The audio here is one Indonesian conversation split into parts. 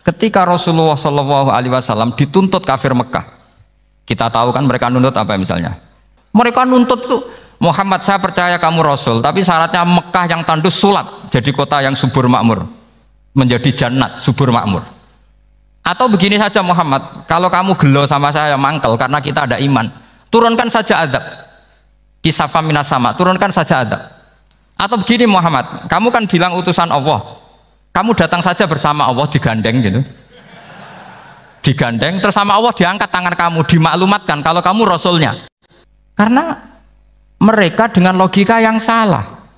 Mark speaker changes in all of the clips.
Speaker 1: Ketika Rasulullah SAW dituntut kafir Mekah, kita tahu kan mereka nuntut apa misalnya? Mereka nuntut tuh, Muhammad saya percaya kamu Rasul, tapi syaratnya Mekah yang tandus sulap, jadi kota yang subur makmur, menjadi jannat subur makmur. Atau begini saja Muhammad, kalau kamu gelo sama saya mangkel karena kita ada iman, turunkan saja azab, kisafam minas sama, turunkan saja azab. Atau begini Muhammad, kamu kan bilang utusan Allah, kamu datang saja bersama Allah digandeng gitu, digandeng terus sama Allah diangkat tangan kamu, dimaklumatkan kalau kamu Rasulnya. Karena mereka dengan logika yang salah,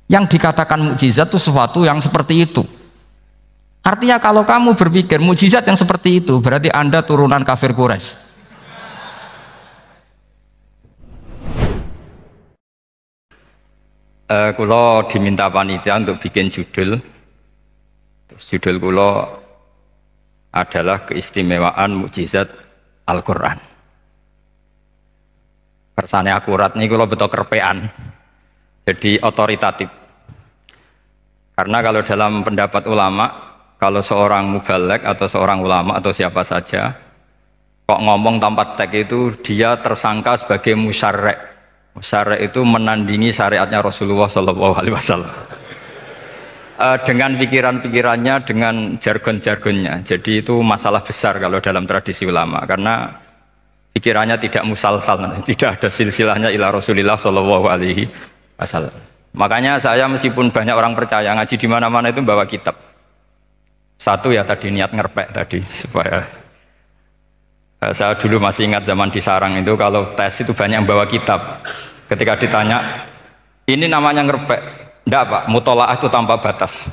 Speaker 1: yang dikatakan mukjizat itu sesuatu yang seperti itu. Artinya kalau kamu berpikir mukjizat yang seperti itu, berarti Anda turunan kafir Quraisy. Kulo diminta panitia untuk bikin judul. Judul kulo adalah keistimewaan mukjizat Al-Quran. Kersane akurat nih kulo betul kerpean, jadi otoritatif. Karena kalau dalam pendapat ulama, kalau seorang mubalek atau seorang ulama atau siapa saja kok ngomong tanpa teks itu dia tersangka sebagai musyarek. Musyarek itu menandingi syariatnya Rasulullah SAW. Dengan pikiran-pikirannya, dengan jargon-jargonnya. Jadi itu masalah besar kalau dalam tradisi ulama, karena pikirannya tidak musalsal, tidak ada silsilahnya ila Rasulillah SAW. Makanya saya meskipun banyak orang percaya ngaji di mana-mana itu bawa kitab. Satu ya tadi niat ngerpek tadi supaya saya dulu masih ingat zaman di sarang itu kalau tes itu banyak yang bawa kitab. Ketika ditanya ini namanya ngerpek, enggak Pak, mutolaah itu tanpa batas.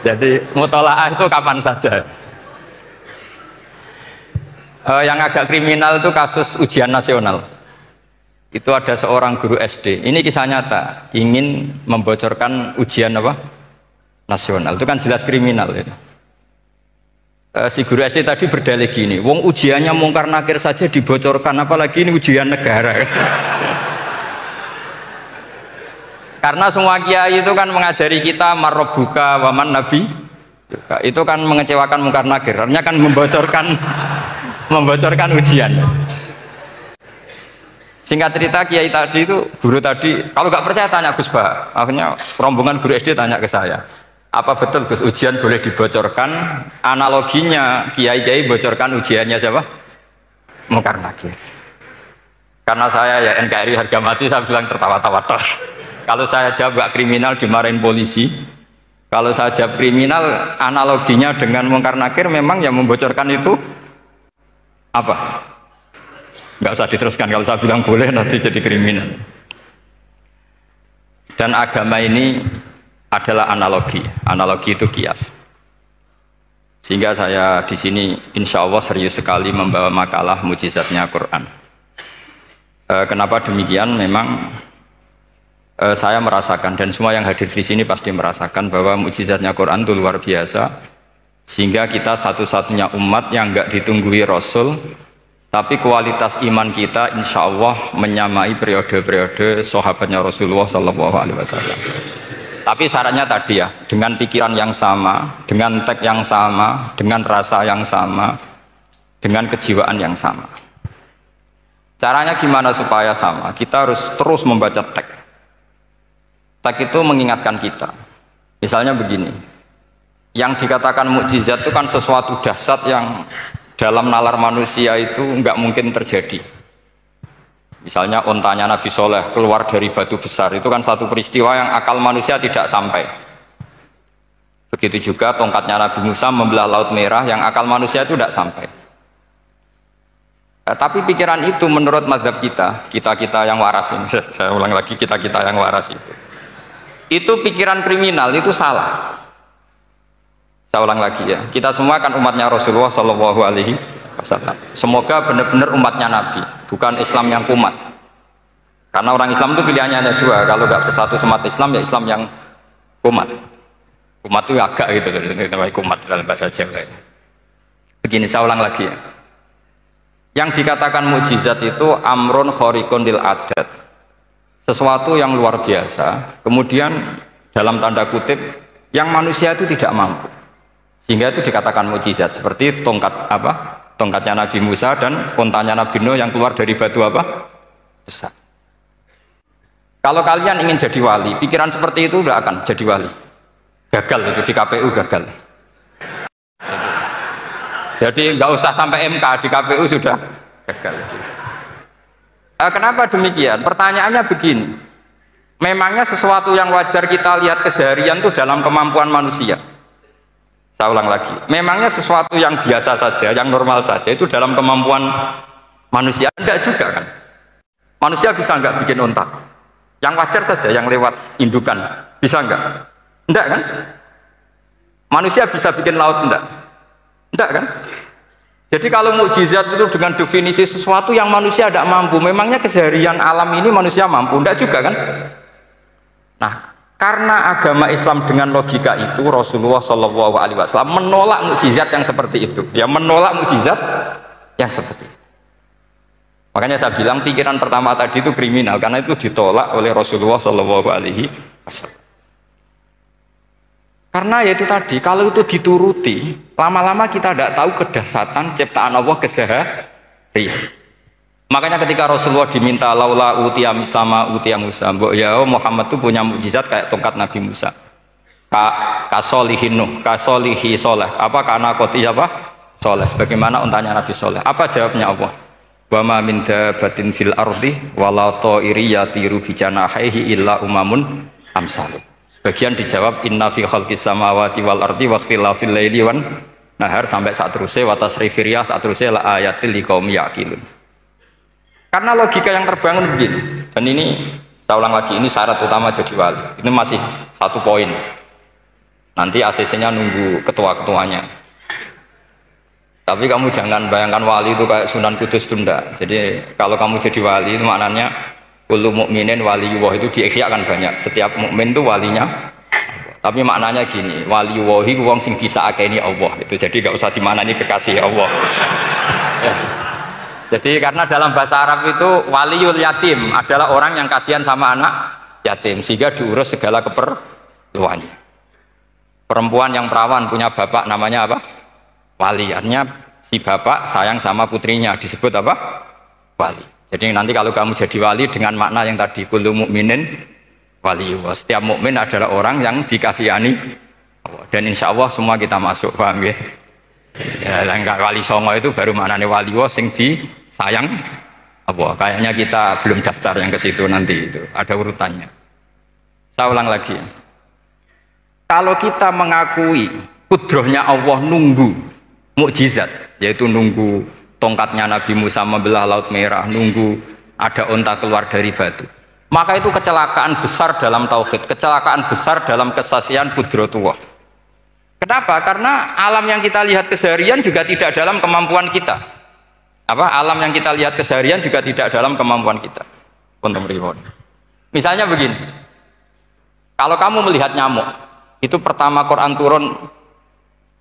Speaker 1: Jadi mutolaah itu kapan saja. Yang agak kriminal itu kasus ujian nasional. Itu ada seorang guru SD, ini kisah nyata, ingin membocorkan ujian apa? Nasional. Itu kan jelas kriminal ya. Si guru SD tadi berdalih gini, wong ujiannya mungkar nakir saja dibocorkan, apalagi ini ujian negara. Karena semua kiai itu kan mengajari kita marrobuka waman nabi, itu kan mengecewakan mungkar nakir, artinya kan membocorkan ujian. Singkat cerita kiai tadi itu, guru tadi, kalau nggak percaya tanya Gus Bah. Akhirnya rombongan guru SD tanya ke saya, apa betul Gus ujian boleh dibocorkan? Analoginya kiai-kiai bocorkan ujiannya siapa? Mungkar nakir. Karena saya ya NKRI harga mati, saya bilang tertawa-tawa. Kalau saya jawab nggak kriminal dimarahin polisi. Kalau saya jawab kriminal, analoginya dengan mungkar nakir memang yang membocorkan itu apa? Nggak usah diteruskan, kalau saya bilang boleh nanti jadi kriminal. Dan agama ini adalah analogi itu kias. Sehingga saya di sini insya Allah serius sekali membawa makalah mukjizatnya Quran. Kenapa demikian? Memang saya merasakan dan semua yang hadir di sini pasti merasakan bahwa mukjizatnya Quran itu luar biasa. Sehingga kita satu-satunya umat yang nggak ditunggui Rasul, tapi kualitas iman kita insya Allah menyamai periode-periode sahabatnya Rasulullah SAW. Tapi syaratnya tadi ya, dengan pikiran yang sama, dengan teks yang sama, dengan rasa yang sama, dengan kejiwaan yang sama. Caranya gimana supaya sama? Kita harus terus membaca teks. Teks itu mengingatkan kita. Misalnya begini, yang dikatakan mukjizat itu kan sesuatu dahsyat yang dalam nalar manusia itu nggak mungkin terjadi. Misalnya ontanya Nabi Soleh keluar dari batu besar, itu kan satu peristiwa yang akal manusia tidak sampai. Begitu juga tongkatnya Nabi Musa membelah Laut Merah, yang akal manusia itu tidak sampai. Tapi pikiran itu menurut mazhab kita yang waras ini, saya ulang lagi, kita yang waras itu pikiran kriminal, itu salah. Saya ulang lagi ya, kita semua kan umatnya Rasulullah SAW. Semoga benar-benar umatnya Nabi, bukan Islam yang kumat. Karena orang Islam itu pilihannya ada dua, kalau nggak bersatu semat Islam ya Islam yang kumat. Kumat itu agak gitu, kumat dalam bahasa Jawa. Begini, saya ulang lagi ya. Yang dikatakan mukjizat itu amrun khariqun lil adat, sesuatu yang luar biasa, kemudian dalam tanda kutip yang manusia itu tidak mampu. Sehingga itu dikatakan mukjizat, seperti tongkatnya Nabi Musa dan untanya Nabi Nuh yang keluar dari batu besar. Kalau kalian ingin jadi wali, pikiran seperti itu nggak akan jadi wali. Gagal itu di KPU gagal. Jadi nggak usah sampai MK, di KPU sudah gagal. Kenapa demikian? Pertanyaannya begini. Memangnya sesuatu yang wajar kita lihat keseharian itu dalam kemampuan manusia? Saya ulang lagi. Memangnya sesuatu yang biasa saja, yang normal saja itu dalam kemampuan manusia? Enggak juga kan? Manusia bisa nggak bikin unta? Yang wajar saja, yang lewat indukan, bisa enggak? Enggak kan? Manusia bisa bikin laut enggak? Enggak kan? Jadi kalau mukjizat itu dengan definisi sesuatu yang manusia tidak mampu, memangnya keseharian alam ini manusia mampu? Enggak juga kan? Nah, karena agama Islam dengan logika itu, Rasulullah SAW menolak mukjizat yang seperti itu. Ya, menolak mukjizat yang seperti itu. Makanya saya bilang pikiran pertama tadi itu kriminal, karena itu ditolak oleh Rasulullah SAW. Karena yaitu tadi, kalau itu dituruti, lama-lama kita tidak tahu kedahsyatan ciptaan Allah keseharian. Makanya ketika Rasulullah diminta laula utiya mislama utiya Musa, ya Muhammad itu punya mukjizat kayak tongkat Nabi Musa. Kasolihin Nuh, kasolihi soleh, karena koti soleh, sebagaimana untanya Nabi Soleh. Apa jawabnya Allah? Wa ma min dabatin fil ardi wala ta'iri yatiru bi janahihi illa umamun amsalu. Sebagian dijawab inna fi khalqis samawati wal ardi wa ikhtilafil laili wan nahar, sampai saat terusnya wa tasrifir riyah, saat terusnya la ayatil liqaumi yaqilun. Karena logika yang terbangun begini, dan ini saya ulang lagi, ini syarat utama jadi wali. Ini masih satu poin. Nanti ACC-nya nunggu ketua-ketuanya. Tapi kamu jangan bayangkan wali itu kayak Sunan Kudus tunda. Jadi kalau kamu jadi wali itu maknanya kullu mukminin waliyullah, itu diikhyakan banyak. Setiap mukmin itu walinya. Tapi maknanya gini, waliyullahi wong sing bisa akeni Allah. Itu jadi gak usah dimanani kekasih Allah. Ya. Jadi karena dalam bahasa Arab itu waliyul yatim adalah orang yang kasihan sama anak yatim, sehingga diurus segala keperluannya. Perempuan yang perawan punya bapak namanya apa? Wali. Artinya si bapak sayang sama putrinya, disebut apa? Wali. Jadi nanti kalau kamu jadi wali dengan makna yang tadi, kullu mukminin waliyullah, setiap mukmin adalah orang yang dikasihani Allah. Dan insya Allah semua kita masuk, paham ya? Ya, enggak wali songo itu baru maknanya waliullah sing disayang Allah. Kayaknya kita belum daftar yang ke situ, nanti itu ada urutannya. Saya ulang lagi. Kalau kita mengakui kudrohnya Allah nunggu mukjizat, yaitu nunggu tongkatnya Nabi Musa membelah Laut Merah, nunggu ada unta keluar dari batu, maka itu kecelakaan besar dalam tauhid, kecelakaan besar dalam kesaksian kudratullah. Kenapa? Karena alam yang kita lihat keseharian juga tidak dalam kemampuan kita. Alam yang kita lihat keseharian juga tidak dalam kemampuan kita. Untuk reward. Misalnya begini, kalau kamu melihat nyamuk, itu pertama Quran turun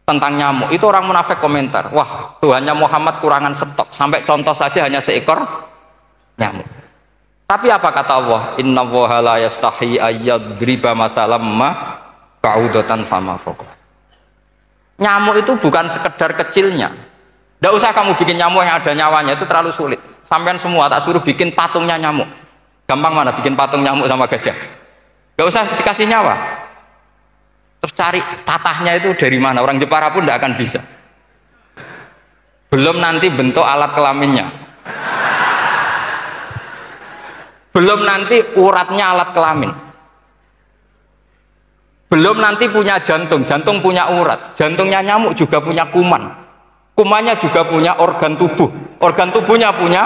Speaker 1: tentang nyamuk, itu orang munafik komentar, wah Tuhannya Muhammad kurangan stok, sampai contoh saja hanya seekor nyamuk. Tapi apa kata Allah? Inna Allaha la yastahi ayyadriba masalam ma ba'udatan fama fawqa. Nyamuk itu bukan sekedar kecilnya. Tidak usah kamu bikin nyamuk yang ada nyawanya, itu terlalu sulit. Sampean semua tak suruh bikin patungnya nyamuk. Gampang mana bikin patung nyamuk sama gajah? Tidak usah dikasih nyawa. Terus cari tatahnya itu dari mana, orang Jepara pun tidak akan bisa. Belum nanti bentuk alat kelaminnya, belum nanti uratnya alat kelamin, belum nanti punya jantung, jantung punya urat, jantungnya nyamuk juga punya kuman, kumannya juga punya organ tubuh, organ tubuhnya punya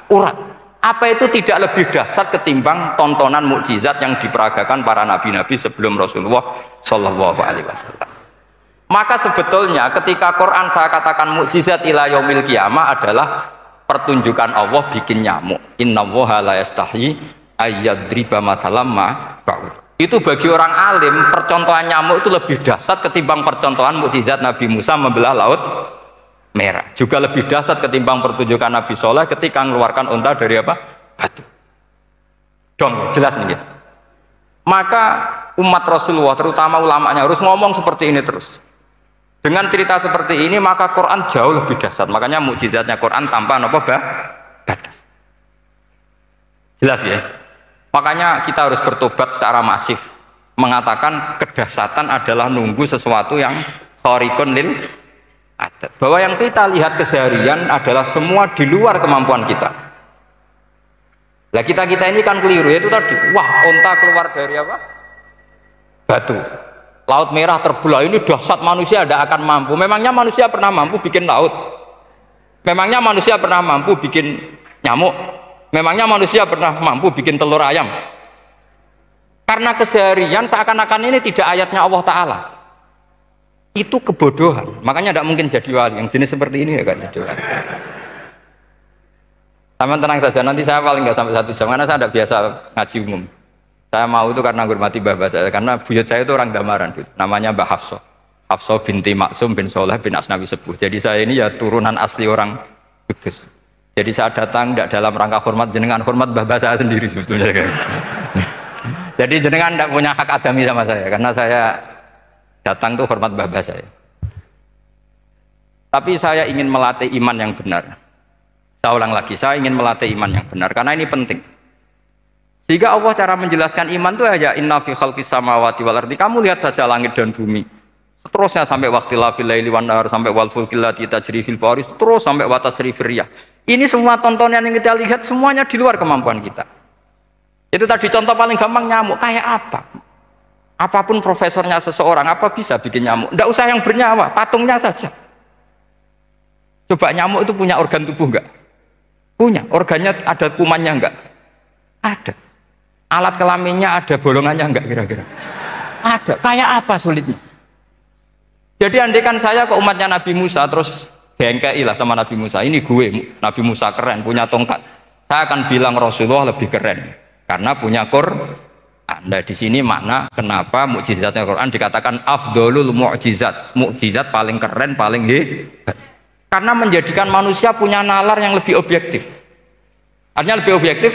Speaker 1: urat. Apa itu tidak lebih dahsyat ketimbang tontonan mukjizat yang diperagakan para nabi-nabi sebelum Rasulullah Shallallahu Alaihi Wasallam? Maka sebetulnya ketika Quran saya katakan mukjizat ila yaumil qiyamah adalah pertunjukan Allah bikin nyamuk. Inna Allaha la yastahi ayyadriba mathalam ma ba'ud. Itu bagi orang alim percontohan nyamuk itu lebih dahsyat ketimbang percontohan mukjizat Nabi Musa membelah Laut Merah. Juga lebih dahsyat ketimbang pertunjukan Nabi Soleh ketika mengeluarkan unta dari apa? Batu. Dong, jelas nih. Maka umat Rasulullah, terutama ulamanya harus ngomong seperti ini terus. Dengan cerita seperti ini maka Quran jauh lebih dahsyat. Makanya mukjizatnya Quran tanpa batas. Jelas ya? Makanya kita harus bertobat secara masif, mengatakan kedahsyatan adalah nunggu sesuatu yang khariqun lil adat. Bahwa yang kita lihat keseharian adalah semua di luar kemampuan kita. Nah kita ini kan keliru, yaitu tadi, wah onta keluar dari apa? Batu. Laut merah terbelah, ini dahsyat, manusia tidak akan mampu. Memangnya manusia pernah mampu bikin laut? Memangnya manusia pernah mampu bikin nyamuk? Memangnya manusia pernah mampu bikin telur ayam? Karena keseharian seakan-akan ini tidak ayatnya Allah Ta'ala. Itu kebodohan. Makanya tidak mungkin jadi wali. Yang jenis seperti ini ya gak jadi wali. Sama tenang saja, nanti saya paling nggak sampai 1 jam karena saya tidak biasa ngaji umum. Saya mau itu karena hormati mbah saya, karena buyut saya itu orang Damaran, namanya Mbah Hafsah. Hafsah binti Maksum bin Soleh bin Asnawi Sepuh. Jadi saya ini ya turunan asli orang Kudus. Jadi saya datang tidak dalam rangka hormat jenengan, hormat mbah saya sendiri sebetulnya. Jadi jenengan tidak punya hak adami sama saya, karena saya datang tuh hormat mbah saya. Tapi saya ingin melatih iman yang benar. Saya ulang lagi, saya ingin melatih iman yang benar karena ini penting. Sehingga Allah cara menjelaskan iman itu aja inna fi khalqis samawati wal ardi. Kamu lihat saja langit dan bumi. Seterusnya sampai waqtil laili wan nahar, sampai wal fulkil lati tajri fil bahri, terus sampai wa tasrifir riyah. Ini semua tontonan yang kita lihat semuanya di luar kemampuan kita. Itu tadi contoh paling gampang, nyamuk kayak apa? Apapun profesornya seseorang, apa bisa bikin nyamuk? Tidak usah yang bernyawa, patungnya saja. Coba nyamuk itu punya organ tubuh enggak? Punya. Organnya ada kumannya enggak? Ada. Alat kelaminnya ada bolongannya enggak kira-kira? Ada. Kayak apa sulitnya? Jadi andaikan saya ke umatnya Nabi Musa terus bengkai lah sama Nabi Musa, ini gue, Nabi Musa keren, punya tongkat. Saya akan bilang Rasulullah lebih keren karena punya Quran. Anda di sini makna kenapa mukjizatnya Quran dikatakan afdolul mukjizat, mukjizat paling keren, paling hebat. Karena menjadikan manusia punya nalar yang lebih objektif. Artinya lebih objektif,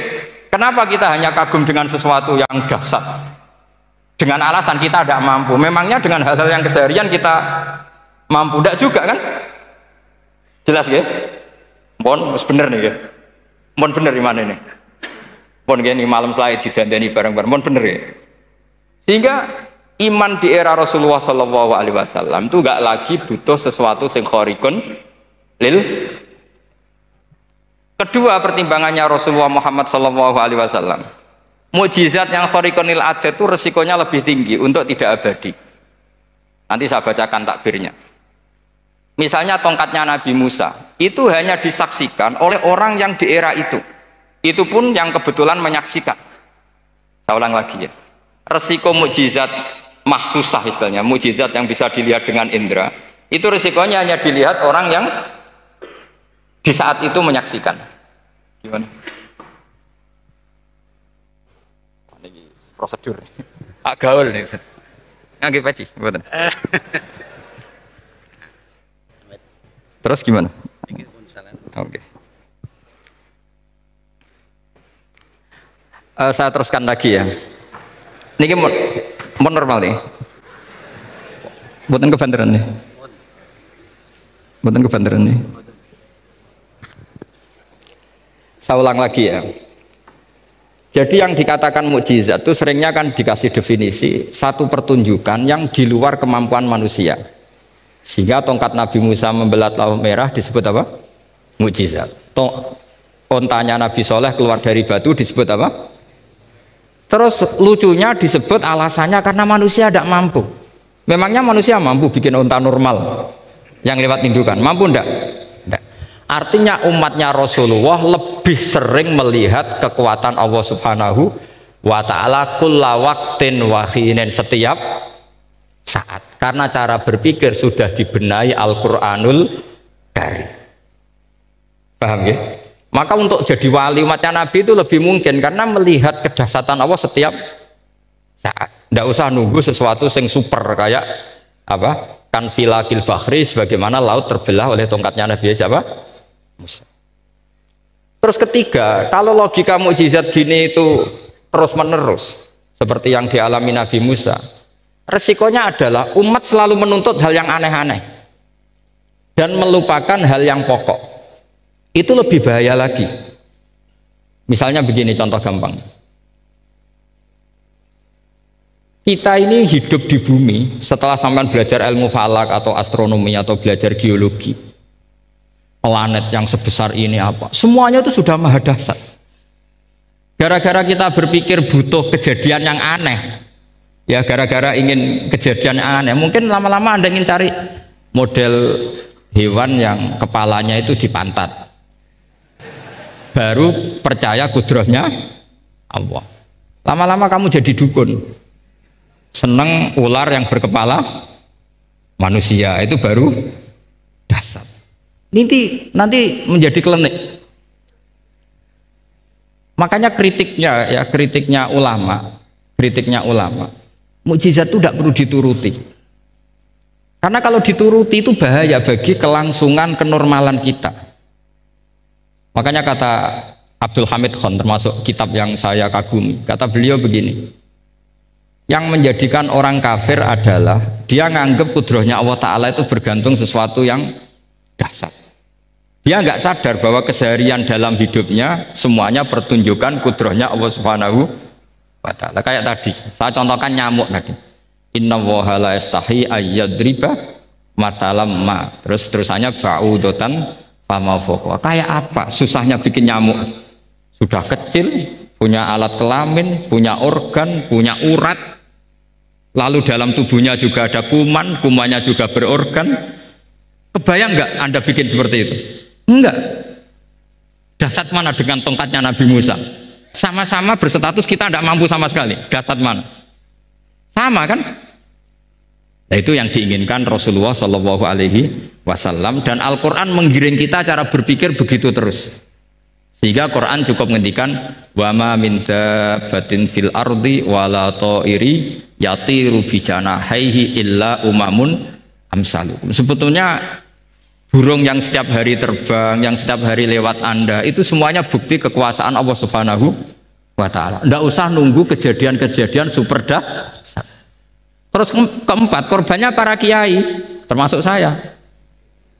Speaker 1: kenapa kita hanya kagum dengan sesuatu yang dahsyat? Dengan alasan kita tidak mampu. Memangnya dengan hal-hal yang keseharian kita mampu? Tidak juga kan? Jelas ya? Mohon bener nih ya? Mohon bener di mana nih? Mohon gini malam selai didandani bareng-bareng. Mohon bener ya? Sehingga iman di era Rasulullah SAW itu gak lagi butuh sesuatu yang khariqun lil. Kedua pertimbangannya Rasulullah Muhammad SAW, mukjizat yang khariqun lil adat itu resikonya lebih tinggi untuk tidak abadi. Nanti saya bacakan takbirnya. Misalnya tongkatnya Nabi Musa itu hanya disaksikan oleh orang yang di era itu pun yang kebetulan menyaksikan. Saya ulang lagi ya, resiko mukjizat mahsusah istilahnya, mukjizat yang bisa dilihat dengan indera, itu resikonya hanya dilihat orang yang di saat itu menyaksikan. Gimana? Ini prosedur agak gaul nih. Nggak peci, betul. Terus gimana? Oke. Saya teruskan lagi ya. Ini mau normal nih. Buatan kebanteran nih. Buatan kebanteran nih. Saya ulang lagi ya. Jadi yang dikatakan mukjizat itu seringnya kan dikasih definisi satu pertunjukan yang di luar kemampuan manusia. Sehingga tongkat Nabi Musa membelah laut merah disebut apa? Mukjizat. Ontanya Nabi Soleh keluar dari batu disebut apa? Terus lucunya disebut alasannya karena manusia tidak mampu. Memangnya manusia mampu bikin onta normal yang lewat indukan? Mampu enggak? Enggak. Artinya umatnya Rasulullah lebih sering melihat kekuatan Allah Subhanahu wa ta'ala kulla waqtin wa hinin, setiap saat, karena cara berpikir sudah dibenahi Al-Quranul Karim. Paham ya? Maka untuk jadi wali umatnya Nabi itu lebih mungkin karena melihat kedahsyatan Allah setiap saat. Tidak usah nunggu sesuatu yang super kayak apa? Kan filakil bahri, sebagaimana laut terbelah oleh tongkatnya Nabi siapa? Musa. Terus ketiga, kalau logika mukjizat gini itu terus menerus, seperti yang dialami Nabi Musa, resikonya adalah umat selalu menuntut hal yang aneh-aneh dan melupakan hal yang pokok. Itu lebih bahaya lagi. Misalnya begini contoh gampang. Kita ini hidup di bumi setelah sampean belajar ilmu falak atau astronomi atau belajar geologi. Planet yang sebesar ini apa? Semuanya itu sudah maha dahsyat. Gara-gara kita berpikir butuh kejadian yang aneh. Ya gara-gara ingin kejadian yang aneh. Mungkin lama-lama Anda ingin cari model hewan yang kepalanya itu di pantat. Baru percaya kudrahnya Allah. Lama-lama kamu jadi dukun. Seneng ular yang berkepala manusia, itu baru dasar. Nanti menjadi klinik. Makanya kritiknya ulama, mukjizat itu tidak perlu dituruti. Karena kalau dituruti itu bahaya bagi kelangsungan kenormalan kita. Makanya kata Abdul Hamid Khan, termasuk kitab yang saya kagumi, kata beliau begini, yang menjadikan orang kafir adalah dia nganggep kudrahnya Allah Ta'ala itu bergantung sesuatu yang dahsyat. Dia nggak sadar bahwa keseharian dalam hidupnya semuanya pertunjukan kudrahnya Allah Subhanahu wa Ta'ala. Kayak tadi, saya contohkan nyamuk tadi. Inna woha la yastahi ayyadriba mathalam ma. Terusannya ba'udotan fama fokwa. Kayak apa susahnya bikin nyamuk? Sudah kecil, punya alat kelamin, punya organ, punya urat. Lalu dalam tubuhnya juga ada kuman, kumannya juga berorgan. Kebayang nggak Anda bikin seperti itu? Enggak. Dahsyat mana dengan tongkatnya Nabi Musa? Sama-sama berstatus kita tidak mampu sama sekali. Dahsyat mana? Sama kan? Nah, itu yang diinginkan Rasulullah Shallallahu Alaihi Wasallam, dan Al-Quran menggiring kita cara berpikir begitu terus. Sehingga Quran cukup menghentikan wa ma min dabbatin fil ardi wala ta'iri yatiru bi janahaihi illa umamun amsalukum. Sebetulnya burung yang setiap hari terbang, yang setiap hari lewat Anda, itu semuanya bukti kekuasaan Allah Subhanahu wa Ta'ala. Tidak usah nunggu kejadian-kejadian super dahsyat. Terus keempat, korbannya para kiai, termasuk saya.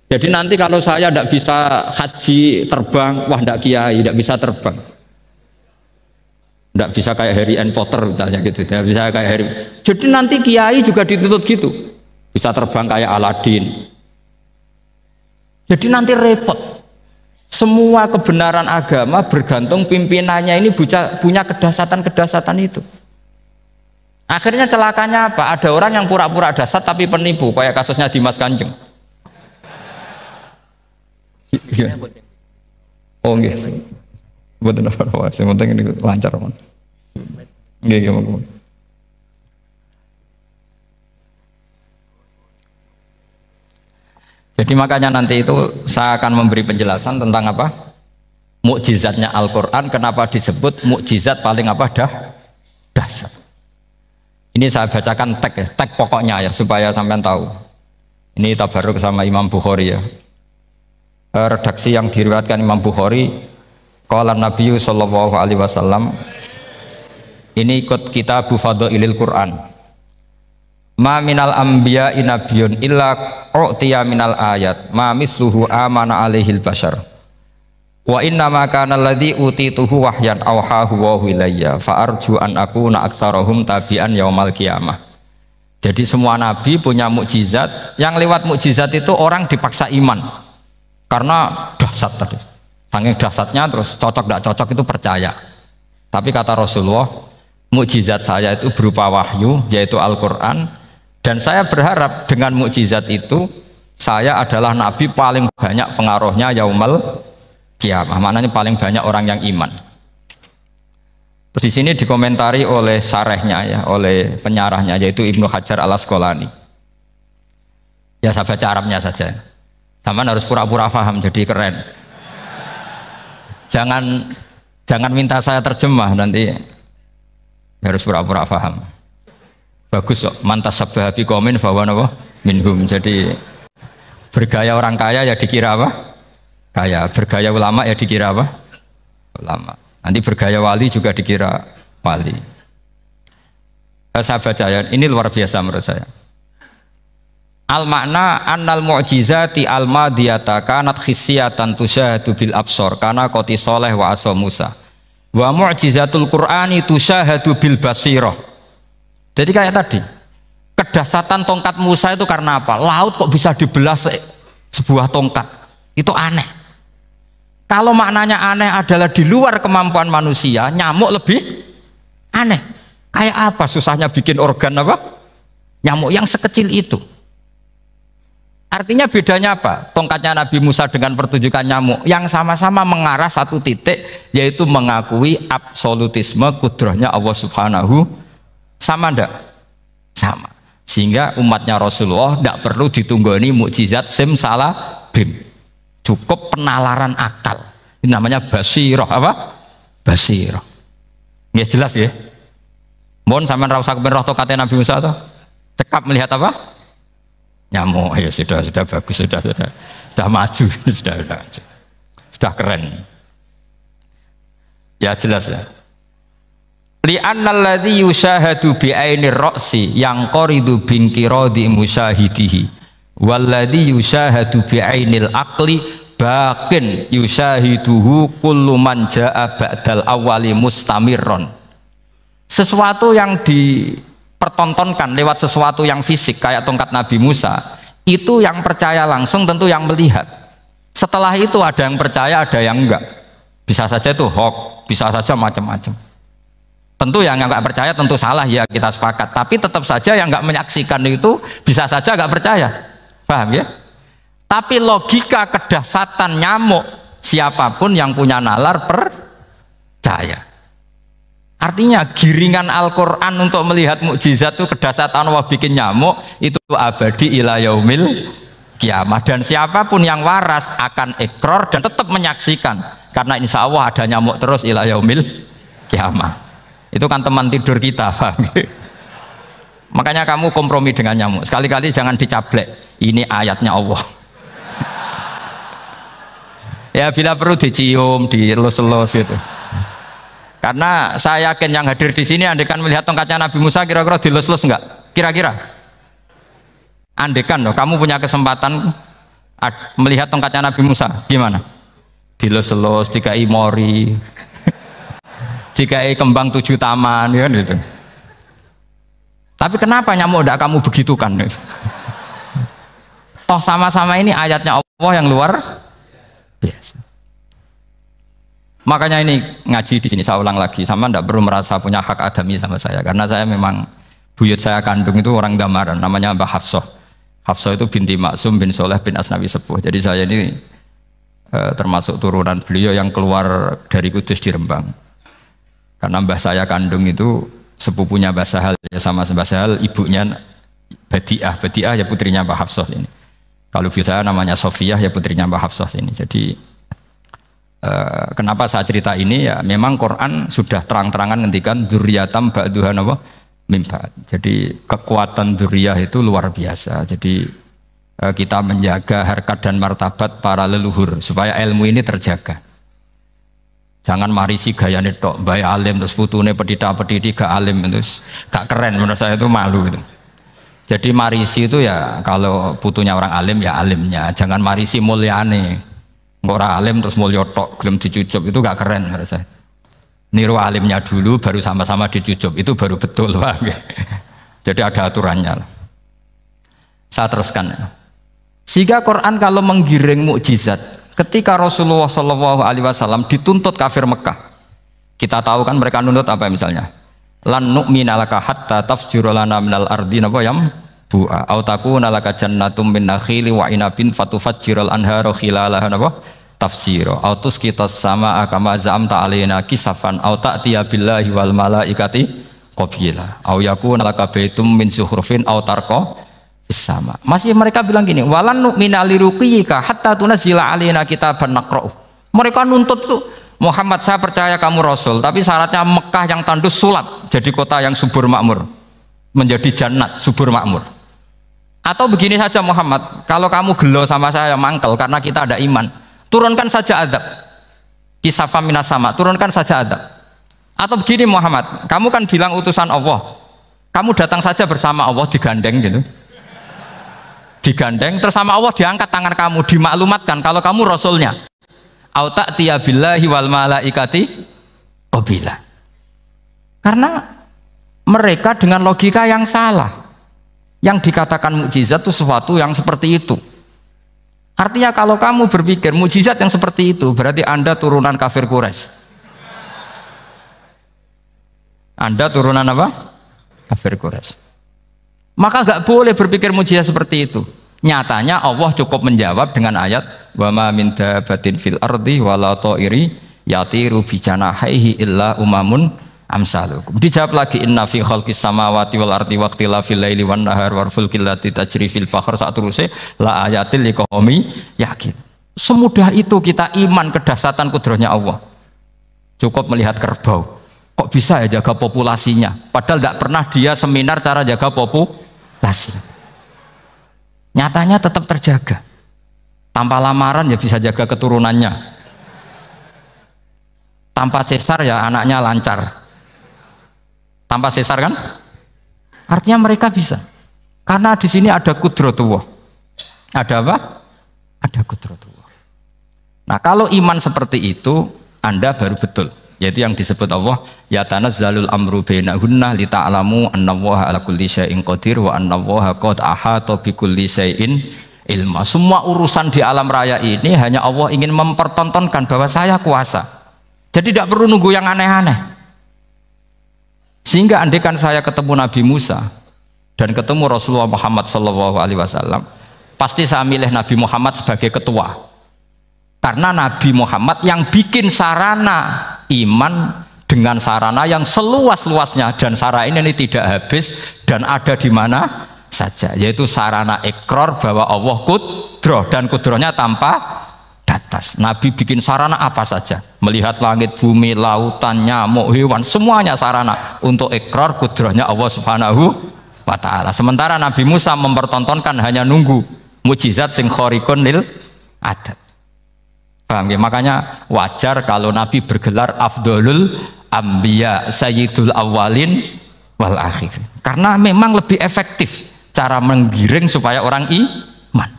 Speaker 1: Jadi nanti kalau saya tidak bisa haji terbang, wah tidak kiai, tidak bisa terbang. Tidak bisa kayak Harry N. Potter misalnya gitu, tidak bisa kayak Harry. Jadi nanti kiai juga dituntut gitu, bisa terbang kayak Aladin. Jadi nanti repot. Semua kebenaran agama bergantung pimpinannya ini punya kedahsyatan-kedahsyatan itu. Akhirnya celakanya apa? Ada orang yang pura-pura dahsyat tapi penipu, kayak kasusnya Dimas Kanjeng. Oh nggih. Mboten apa-apa, sing penting ini lancar mon. Nggih nggih. Jadi makanya nanti itu saya akan memberi penjelasan tentang apa? Mukjizatnya Al-Qur'an, kenapa disebut mukjizat paling apa dahsyat. Ini saya bacakan tag pokoknya ya supaya sampean tahu. Ini tabaruk sama Imam Bukhari ya. Redaksi yang diriwayatkan Imam Bukhari, qala Nabi sallallahu alaihi wasallam, ini ikut kitab Fadhailil Quran, ma minal anbiya'i nabiyyun illa u'tiya minal ayat ma misluhu amana alaihil bashar wa inna ma kana alladhi utituhu wahyan awhahu wa ilayya fa arju an akuna aktsarahum tabi'an yaumal qiyamah. Jadi semua nabi punya mukjizat, yang lewat mukjizat itu orang dipaksa iman. Karena dahsyat tadi, saking dahsyatnya terus cocok tidak cocok itu percaya. Tapi kata Rasulullah, mukjizat saya itu berupa wahyu, yaitu Al-Quran, dan saya berharap dengan mukjizat itu saya adalah nabi paling banyak pengaruhnya yaumal qiyamah. Maknanya paling banyak orang yang iman. Terus di sini dikomentari oleh syarehnya ya, oleh penyarahnya yaitu Ibnu Hajar Al-Asqalani. Ya saya baca Arabnya saja. Sama harus pura-pura paham jadi keren. Jangan minta saya terjemah, nanti harus pura-pura paham. Bagus kok, mantas sababi komen bahwa minhum. Jadi bergaya orang kaya ya dikira apa? Kaya. Bergaya ulama ya dikira apa? Ulama. Nanti bergaya wali juga dikira wali. Saya baca ya, ini luar biasa menurut saya. Al makna annal mu'jizati al madiyata kanat khisyatan tusyahadu bil absor kana qoti soleh wa asa Musa wa mu'jizatul Qur'ani tusyahadu bil basirah. Jadi kayak tadi, kedahsyatan tongkat Musa itu karena apa? Laut kok bisa dibelah sebuah tongkat, itu aneh. Kalau maknanya aneh adalah di luar kemampuan manusia, nyamuk lebih aneh. Kayak apa susahnya bikin organ apa? Nyamuk yang sekecil itu. Artinya bedanya apa? Tongkatnya Nabi Musa dengan pertunjukan nyamuk yang sama-sama mengarah satu titik, yaitu mengakui absolutisme kudrahnya Allah Subhanahu. Sama ndak? Sama. Sehingga umatnya Rasulullah tidak perlu ditunggoni mukjizat simsalabim. Cukup penalaran akal. Ini namanya basirah apa? Basirah. Ya jelas ya. Mohon sampean ra usah kepen roh tongkatnya Nabi Musa toh. Cekap melihat apa? Nyamuk. Ya sudah bagus, sudah maju, sudah keren. Ya jelas ya. Li'annal ladzi yushahadu bi ainir ra'si yang qaridu binqiradi musyahidihi walladzi yushahadu bi ainil aqli baqin yushahiduhu kullu man jaa ba'dal awwali mustamirron. Sesuatu yang dipertontonkan lewat sesuatu yang fisik kayak tongkat Nabi Musa, itu yang percaya langsung tentu yang melihat. Setelah itu ada yang percaya, ada yang enggak. Bisa saja itu hoax, bisa saja macam-macam. Tentu yang enggak percaya tentu salah, ya kita sepakat. Tapi tetap saja yang enggak menyaksikan itu bisa saja enggak percaya. Paham ya? Tapi logika kedahsyatan nyamuk, siapapun yang punya nalar percaya. Artinya giringan Al-Quran untuk melihat mukjizat itu kedahsyatan Allah bikin nyamuk itu abadi ila yaumil kiamah, dan siapapun yang waras akan ikrar dan tetap menyaksikan karena insya Allah ada nyamuk terus ila yaumil kiamah. Itu kan teman tidur kita, paham? Makanya kamu kompromi dengan nyamuk, sekali-kali jangan dicablek, ini ayatnya Allah. Ya bila perlu dicium, dielus-elus gitu. Karena saya yakin yang hadir di sini andekan melihat tongkatnya Nabi Musa kira-kira dilus-lus enggak? Kira-kira? Andekan loh, kamu punya kesempatan melihat tongkatnya Nabi Musa, gimana? Dilus-lus, dikai mori, dikai kembang 7 taman, ya gitu. Tapi kenapa nyamuk enggak kamu begitukan? Toh sama-sama ini ayatnya Allah yang luar biasa. Makanya ini ngaji di sini saya ulang lagi, sama ndak perlu merasa punya hak adami sama saya, karena saya memang buyut saya kandung itu orang Damaran, namanya Mbah Hafsah. Hafsah itu binti Maksum bin Soleh bin Asnawi Sepuh. Jadi saya ini termasuk turunan beliau yang keluar dari Kudus di Rembang. Karena mbah saya kandung itu sepupunya Mbah Sahal, ya sama Mbah Sahal, ibunya Badiah. Badiah ya putrinya Mbah Hafsah ini. Kalau ibu saya namanya Sofiyah, ya putrinya Mbah Hafsah ini. Jadi kenapa saya cerita ini, ya memang Quran sudah terang-terangan ngendikan dzurriyatam ba'duha apa mimba. Jadi kekuatan dzurriyah itu luar biasa. Jadi kita menjaga harkat dan martabat para leluhur supaya ilmu ini terjaga. Jangan marisi gayane tok, bae alim terus putune pedita-pediti gak alim, terus gak keren, menurut saya itu malu gitu. Jadi marisi itu ya kalau putunya orang alim ya alimnya, jangan marisi mulyane. Nggak orang alim terus mulia tok gelem dicucup, itu gak keren menurut saya. Niru alimnya dulu baru sama-sama dicucup, itu baru betul, Pak. Jadi ada aturannya. Saya teruskan. Sehingga Quran kalau menggiring mukjizat, ketika Rasulullah SAW dituntut kafir Mekah, kita tahu kan mereka nuntut apa misalnya? Lan nu'mina laka hatta tafjura lana minal ardi napa yam bu'a au takuna laka jannatum min nakhili wa inabin fatufajjiral anhara khilalaha napa tafsira au tusqitas samaa kama za'amta alaina kisafan au ta'tiya billahi wal malaikati qabila au yakuna laka baitum min zuhrufin au tarqa sama. Masih mereka bilang gini, walan nu'mina liruqiyika hatta tunazzila alaina kitaban naqra'u. Mereka nuntut tuh, Muhammad saya percaya kamu Rasul, tapi syaratnya Mekah yang tandus sulap jadi kota yang subur makmur, menjadi jannat subur makmur. Atau begini saja Muhammad, kalau kamu gelo sama saya mangkel karena kita ada iman, turunkan saja azab. Kisafam minas sama, turunkan saja azab. Atau begini Muhammad, kamu kan bilang utusan Allah,
Speaker 2: Kamu datang saja bersama Allah digandeng gitu. Digandeng terus sama Allah diangkat tangan kamu, dimaklumatkan kalau kamu rasulnya. Au ta'tiya billahi wal malaikati qabila. Karena mereka dengan logika yang salah. Yang dikatakan mukjizat itu sesuatu yang seperti itu. Artinya kalau kamu berpikir mukjizat yang seperti itu, berarti Anda turunan kafir Quraisy. Anda turunan apa? Kafir Quraisy. Maka nggak boleh berpikir mukjizat seperti itu. Nyatanya Allah cukup menjawab dengan ayat wa ma min dabatin fil ardi wala ta'iri yatiru bi janahihi illa umamun amsalukum. Dijawab lagi inna fi khalqis samawati wal ardi waqtilafil laili wan nahar wal fulkil lati tajri fil bahr saat terusé la ayatil liqaumi yakin. Semudah itu kita iman kedahsyatan kudrahnya Allah. Cukup melihat kerbau. Kok bisa ya jaga populasinya? Padahal tidak pernah dia seminar cara jaga populasi. Nyatanya tetap terjaga. Tanpa lamaran ya bisa jaga keturunannya. Tanpa sesar ya anaknya lancar. Tanpa sesar kan? Artinya mereka bisa. Karena di sini ada kudratullah. Ada apa? Ada kudratullah. Nah, kalau iman seperti itu, Anda baru betul. Yaitu yang disebut Allah, ya tanazzalul amru bainahunna li ta'lamu annallaha ala kulli syai'in qadir wa annallaha qad ahata bi kulli syai'in ilma. Semua urusan di alam raya ini hanya Allah ingin mempertontonkan bahwa saya kuasa. Jadi tidak perlu nunggu yang aneh-aneh. Sehingga andaikan saya ketemu Nabi Musa dan ketemu Rasulullah Muhammad SAW, pasti saya milih Nabi Muhammad sebagai ketua. Karena Nabi Muhammad yang bikin sarana iman dengan sarana yang seluas-luasnya, dan sarana ini tidak habis dan ada di mana saja, yaitu sarana ikrar bahwa Allah kudroh dan kudrohnya tanpa batas. Nabi bikin sarana apa saja, melihat langit, bumi, lautan, nyamuk, hewan, semuanya sarana untuk ikrar kudrohnya Allah Subhanahu wa ta'ala. Sementara Nabi Musa mempertontonkan hanya nunggu mukjizat sing khariqun lil adat. Paham ya? Makanya wajar kalau Nabi bergelar afdolul anbiya sayyidul awalin wal akhir, karena memang lebih efektif cara menggiring supaya orang iman.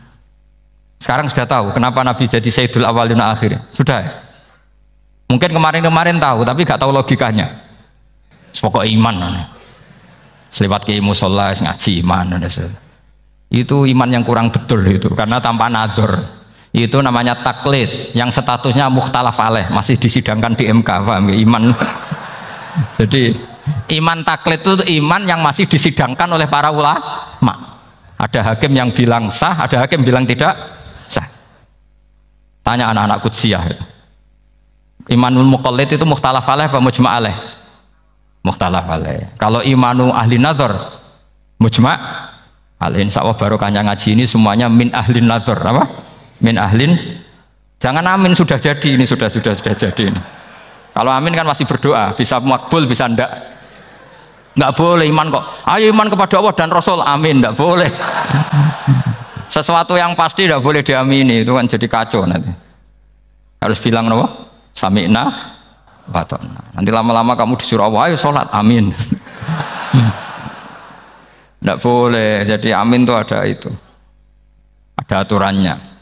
Speaker 2: Sekarang sudah tahu kenapa Nabi jadi sayyidul awalin wal akhir? Sudah ya? Mungkin kemarin-kemarin tahu tapi gak tahu logikanya. Pokok iman selewat ke musola ngaji iman, itu iman yang kurang betul itu, karena tanpa nadzor. Itu namanya taklid yang statusnya mukhtalaf alaih, masih disidangkan di MK. Paham ya? Iman jadi iman taklid itu iman yang masih disidangkan oleh para ulama. Ada hakim yang bilang sah, ada hakim bilang tidak sah. Tanya anak-anak Qudsiyah, imanul muqallid itu mukhtalaf alaih apa mujma' alaih? Mukhtalaf alaih. Kalau imanu ahli nazar mujma' alaih. Insyaallah barokahnya ngaji ini semuanya min ahli nazar, apa? Min ahlin, jangan amin sudah jadi, ini sudah jadi ini. Kalau amin kan masih berdoa, bisa makbul bisa nggak boleh iman kok. Ayo iman kepada Allah dan Rasul, amin, nggak boleh. Sesuatu yang pasti nggak boleh diamini, itu kan jadi kacau nanti. Harus bilang apa? Sami'na wa ta'na. Nanti lama-lama kamu disuruh Allah, ayo sholat, amin. Nggak boleh. Jadi amin tuh ada itu, ada aturannya.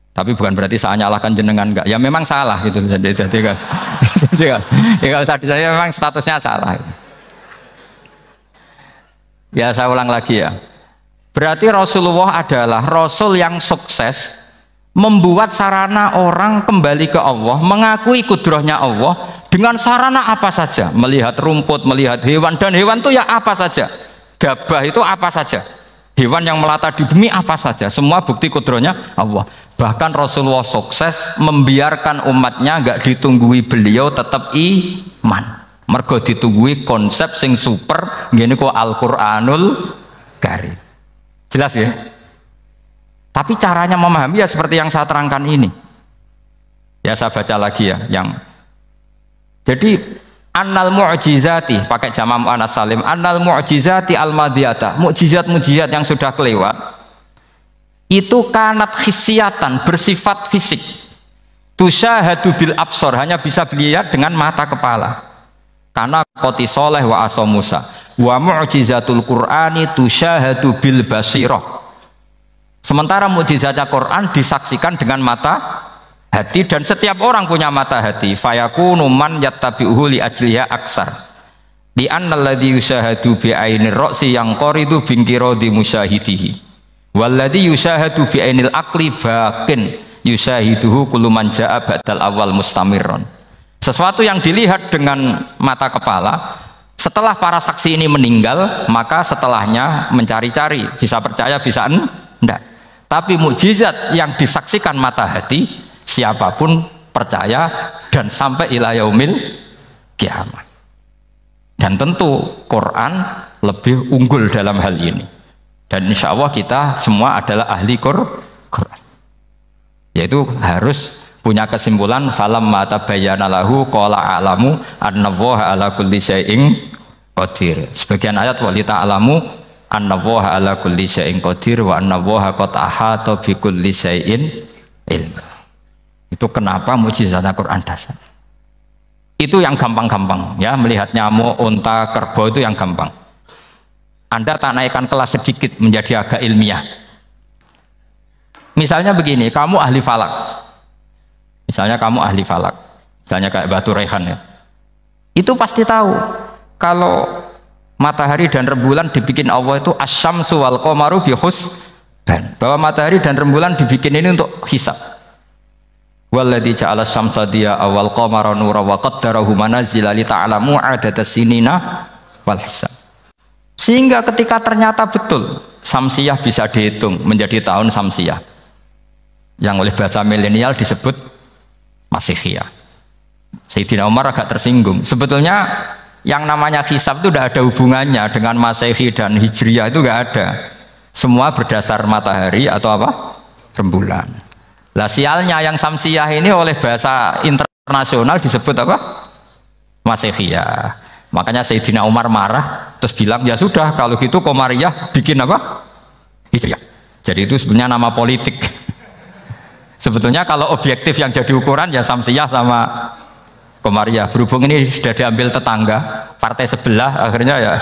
Speaker 2: Tapi bukan berarti saya nyalahkan jenengan, enggak. Ya memang salah gitu. Jadi kan, ya kalau saya memang statusnya salah. Ya saya ulang lagi ya. Berarti Rasulullah adalah Rasul yang sukses membuat sarana orang kembali ke Allah, mengakui kudrohnya Allah dengan sarana apa saja. Melihat rumput, melihat hewan, dan hewan itu ya apa saja. Gabah itu apa saja. Hewan yang melata di bumi apa saja, semua bukti kudrohnya Allah. Bahkan Rasulullah sukses membiarkan umatnya nggak ditunggui beliau tetap iman. Mergo ditunggui konsep sing super, gini kok Al-Quranul Karim. Jelas ya? Tapi caranya memahami ya seperti yang saya terangkan ini. Ya saya baca lagi ya, yang jadi annal mu'jizati pakai jama' mu'annas salim, annal mu'jizati al-madiyata, mukjizat-mukjizat yang sudah kelewat itu kanat khisiatan, bersifat fisik, tusyahadu bil absor, hanya bisa dilihat dengan mata kepala, karena qoti soleh wa aso Musa, Wa mu'jizatul Qur'ani tusyahadu bil basirah. Sementara mukjizatnya Quran disaksikan dengan mata hati, dan setiap orang punya mata hati. Fayakunu man yattabi'uhu li ajliha aksar. Li anna alladhi yushahadu bi ainir ra'si yang qaridu bingkiradi musyahidihi. Walladhi yushahadu bi ainil aqli baqin yushahiduhu kullu man ja'a ba'dal awal mustamirron. Sesuatu yang dilihat dengan mata kepala, setelah para saksi ini meninggal, maka setelahnya mencari-cari, bisa percaya bisa enggak. Tapi mukjizat yang disaksikan mata hati, siapapun percaya dan sampai ila yaumil kiamat. Dan tentu Quran lebih unggul dalam hal ini. Dan insya Allah kita semua adalah ahli Quran. Yaitu harus punya kesimpulan falamma tabayyana lahu qala a'lamu annallaha ala kulli syai'in qadir. Sebagian ayat walita alamu annallaha ala kulli syai'in qadir wa annallaha qad ahata bi kulli syai'in ilma. Itu kenapa mukjizat Al-Qur'an dasar. Itu yang gampang-gampang ya, melihat nyamuk, unta, kerbau itu yang gampang. Anda tak naikkan kelas sedikit menjadi agak ilmiah. Misalnya begini, kamu ahli falak. Misalnya kamu ahli falak. Misalnya kayak Batu Rehan ya. Itu pasti tahu kalau matahari dan rembulan dibikin Allah itu asyamsu wal qamaru bi husban, bahwa matahari dan rembulan dibikin ini untuk hisab. Walladzi ja'ala syamsa diya wal qamara nura wa qaddarahu manazila li ta'lamu adada sinina wal hisab. Sehingga ketika ternyata betul samsiyah bisa dihitung menjadi tahun samsiyah, yang oleh bahasa milenial disebut Masihiyah. Sayyidina Umar agak tersinggung. Sebetulnya yang namanya hisab itu tidak ada hubungannya dengan Masehi dan Hijriyah, itu nggak ada. Semua berdasar matahari atau apa? Rembulan. Lah sialnya yang samsiyah ini oleh bahasa internasional disebut apa? Masehiyah. Makanya Sayyidina Umar marah terus bilang ya sudah kalau gitu Qamariyah bikin apa? Hijriyah. Jadi itu sebenarnya nama politik. Sebetulnya kalau objektif yang jadi ukuran ya samsiyah sama Qamariyah. Berhubung ini sudah diambil tetangga partai sebelah, akhirnya ya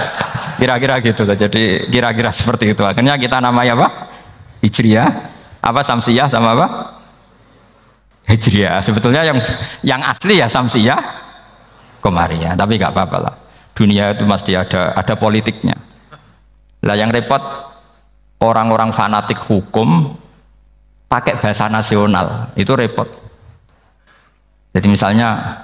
Speaker 2: kira-kira gitu loh. Jadi kira-kira seperti itu. Akhirnya kita namanya apa? Hijriyah. Apa samsiyah sama apa? Hijriyah. Sebetulnya yang asli ya samsiyah, Qamariyah. Tapi nggak apa-apa lah. Dunia itu mesti ada politiknya. Lah yang repot orang-orang fanatik hukum pakai bahasa nasional itu repot. Jadi misalnya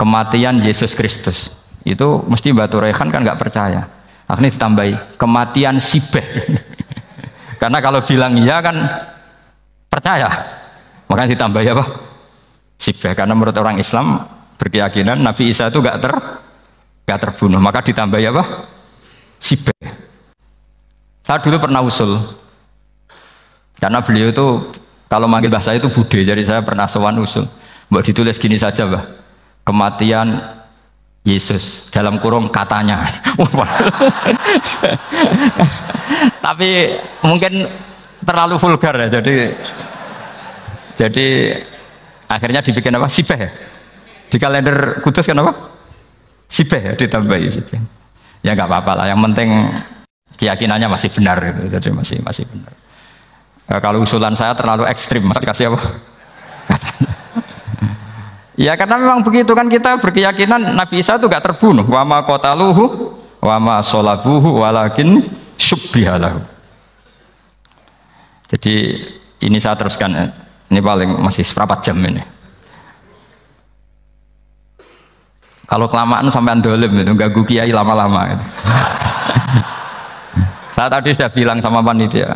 Speaker 2: kematian Yesus Kristus itu mesti Batu Rehan kan nggak percaya, akhirnya ditambahi kematian Sibeh. Karena kalau bilang iya kan percaya, makanya ditambahi apa? Sibeh. Karena menurut orang Islam berkeyakinan Nabi Isa itu nggak terbunuh, maka ditambahi apa? Sibeh. Saya dulu pernah usul, karena beliau itu kalau manggil bahasa itu bude, jadi saya pernah sowan usul. Mbak ditulis gini saja, Mbak. Kematian Yesus dalam kurung katanya. Tapi mungkin terlalu vulgar ya, jadi akhirnya dibikin apa? Sibeh ya? Di kalender Kudus kan apa? Sibeh ya, ditambahi Sibeh. Ya nggak apa-apa lah, yang penting keyakinannya masih benar gitu. Jadi masih benar. Kalau usulan saya terlalu ekstrim, masa dikasih apa? Katanya. Ya karena memang begitu kan, kita berkeyakinan Nabi Isa itu gak terbunuh. Wa ma qataluhu wa ma sholabuhu walakin syubbihalahu. Jadi ini saya teruskan, ini paling masih seperempat jam ini. Kalau kelamaan sampai dolim itu ganggu kiai lama-lama gitu. Saya tadi sudah bilang sama panitia,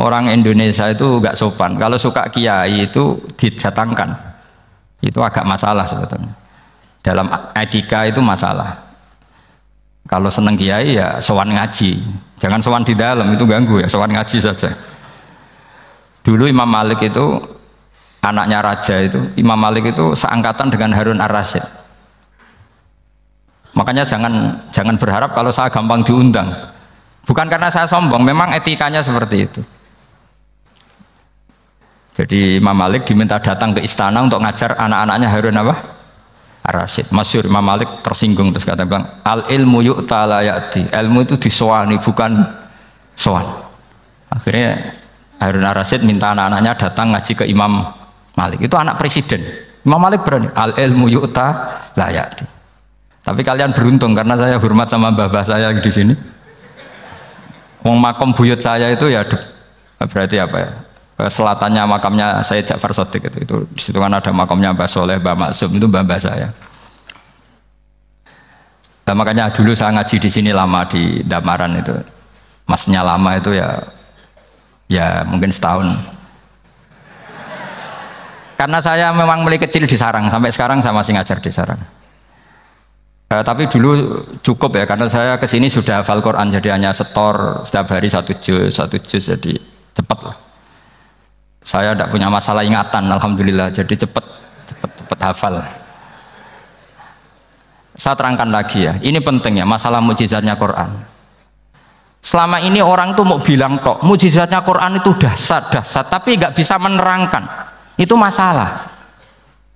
Speaker 2: orang Indonesia itu gak sopan. Kalau suka kiai itu didatangkan. Itu agak masalah sebetulnya. Dalam etika itu masalah. Kalau seneng kiai ya sowan ngaji. Jangan sowan di dalam, itu ganggu ya, sowan ngaji saja. Dulu Imam Malik itu anaknya raja itu, Imam Malik itu seangkatan dengan Harun Ar-Rasyid. Makanya jangan berharap kalau saya gampang diundang. Bukan karena saya sombong, memang etikanya seperti itu. Jadi Imam Malik diminta datang ke istana untuk ngajar anak-anaknya Harun apa? Ar-Rasyid. Masyhur Imam Malik tersinggung terus kata bilang, al ilmu yu'ta la ya'ti. Ilmu itu disowani bukan sowan. Akhirnya Harun Ar-Rasyid minta anak-anaknya datang ngaji ke Imam Malik. Itu anak presiden. Imam Malik berani, al ilmu yu'ta la ya'ti. Tapi kalian beruntung karena saya hormat sama mbah-mbah saya di sini. Wong makom buyut saya itu ya berarti apa ya? Selatannya makamnya Sayyid Ja'far Shadiq itu di situ kan ada makamnya Mbah Soleh, Mbah Maksum, itu mbah saya. Nah, makanya dulu saya ngaji di sini lama di Damaran itu. Maksudnya lama itu ya mungkin setahun. Karena saya memang mulai kecil di Sarang, sampai sekarang saya masih ngajar di Sarang. Tapi dulu cukup ya, karena saya kesini sudah hafal Quran, jadi hanya setor setiap hari satu juz, jadi cepat lah. Saya tidak punya masalah ingatan, alhamdulillah, jadi cepat hafal. Saya terangkan lagi ya, ini penting ya, masalah mukjizatnya Quran. Selama ini orang tuh mau bilang kok mukjizatnya Quran itu dahsyat, tapi nggak bisa menerangkan. Itu masalah.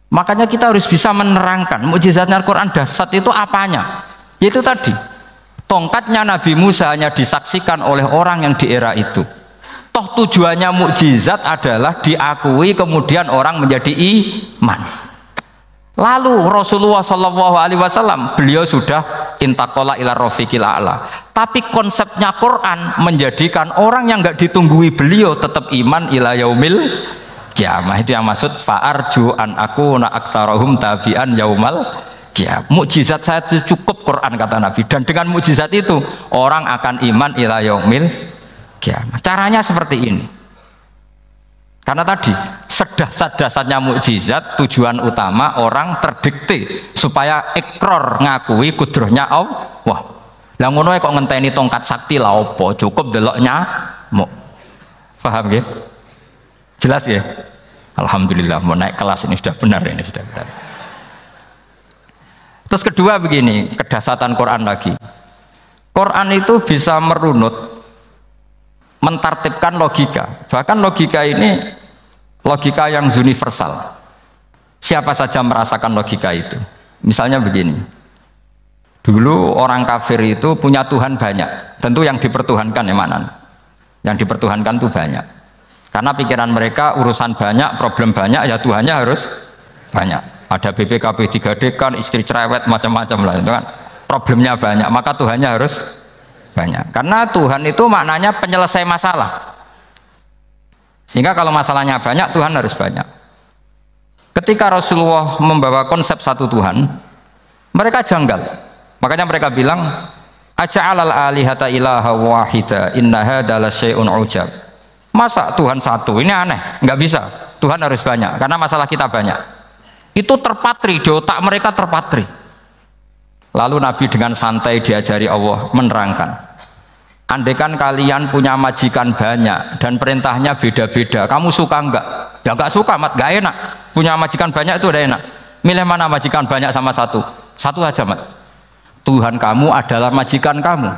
Speaker 2: Makanya kita harus bisa menerangkan mukjizatnya Al-Quran dahsyat itu apanya. Yaitu tadi, tongkatnya Nabi Musa hanya disaksikan oleh orang yang di era itu. Toh tujuannya mukjizat adalah diakui kemudian orang menjadi iman. Lalu Rasulullah SAW beliau sudah intaqala ila rafiqil a'la. Tapi konsepnya Quran menjadikan orang yang nggak ditunggui beliau tetap iman ila yaumil kiamah. Itu yang maksud fa'arju an akuna aktsarahum tabi'an yaumal kiamah. Mukjizat saya itu cukup Quran kata Nabi, dan dengan mukjizat itu orang akan iman ila yaumil kiamah. Caranya seperti ini. Karena tadi sedahsyat-dahsyatnya mukjizat tujuan utama orang terdikte supaya ikrar ngakui kudrohnya Allah. Lah ngono kok ngenteni tongkat sakti lah opo, cukup deloknya mau. Paham nggih? Jelas ya? Alhamdulillah mau naik kelas ini sudah benar ini sudah benar. Terus kedua begini, kedahsyatan Quran lagi. Quran itu bisa merunut, mentartibkan logika. Bahkan logika ini logika yang universal. Siapa saja merasakan logika itu. Misalnya begini. Dulu orang kafir itu punya Tuhan banyak. Tentu yang dipertuhankan ya mana? Yang dipertuhankan itu banyak. Karena pikiran mereka urusan banyak, problem banyak, ya Tuhannya harus banyak. Ada BPKB 3D kan, istri cerewet, macam-macam lah itu kan. Problemnya banyak, maka Tuhannya harus banyak. Karena Tuhan itu maknanya penyelesai masalah. Sehingga kalau masalahnya banyak, Tuhan harus banyak. Ketika Rasulullah membawa konsep satu Tuhan, mereka janggal. Makanya mereka bilang, aja'alal alihata ilaha wahida inna hadza lasyai'un ujab. Masa Tuhan satu? Ini aneh, nggak bisa. Tuhan harus banyak, karena masalah kita banyak. Itu terpatri, di otak mereka terpatri. Lalu Nabi dengan santai diajari Allah menerangkan. Andaikan kalian punya majikan banyak dan perintahnya beda-beda, kamu suka enggak? Ya enggak suka, mat, enggak enak. Punya majikan banyak itu udah enak. Milih mana majikan banyak sama satu? Satu aja, mat. Tuhan kamu adalah majikan kamu.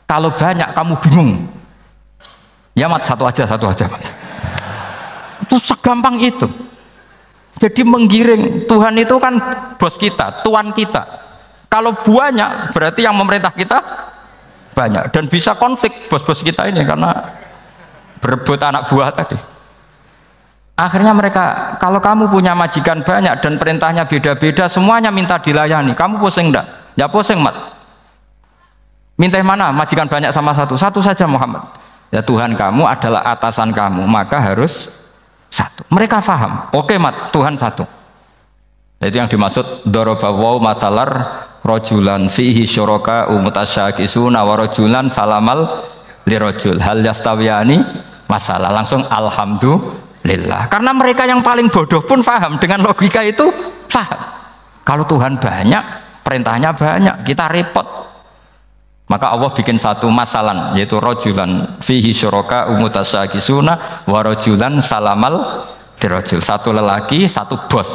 Speaker 2: Kalau banyak kamu bingung. Ya mat, satu aja mat. Itu segampang itu. Jadi menggiring, Tuhan itu kan bos kita, tuan kita. Kalau banyak berarti yang memerintah kita banyak, dan bisa konflik bos-bos kita ini karena berebut anak buah tadi. Akhirnya mereka, kalau kamu punya majikan banyak dan perintahnya beda-beda, semuanya minta dilayani, kamu pusing enggak? Ya pusing, mat. Minta mana? Majikan banyak sama satu? Satu saja Muhammad. Ya Tuhan kamu adalah atasan kamu, maka harus satu. Mereka paham. Oke, mat, Tuhan satu. Itu yang dimaksud dorobawaw matalar rojulan fihi syuraka umutasyakisuna wa rojulan salamal lirojul hal yastawiyani masalah. Langsung alhamdulillah. Karena mereka yang paling bodoh pun paham dengan logika itu, paham. Kalau Tuhan banyak, perintahnya banyak, kita repot. Maka Allah bikin satu masalan, yaitu rojulan fihi syuraka umutasyakisuna wa rojulan salamal lirojul. Satu lelaki, satu bos,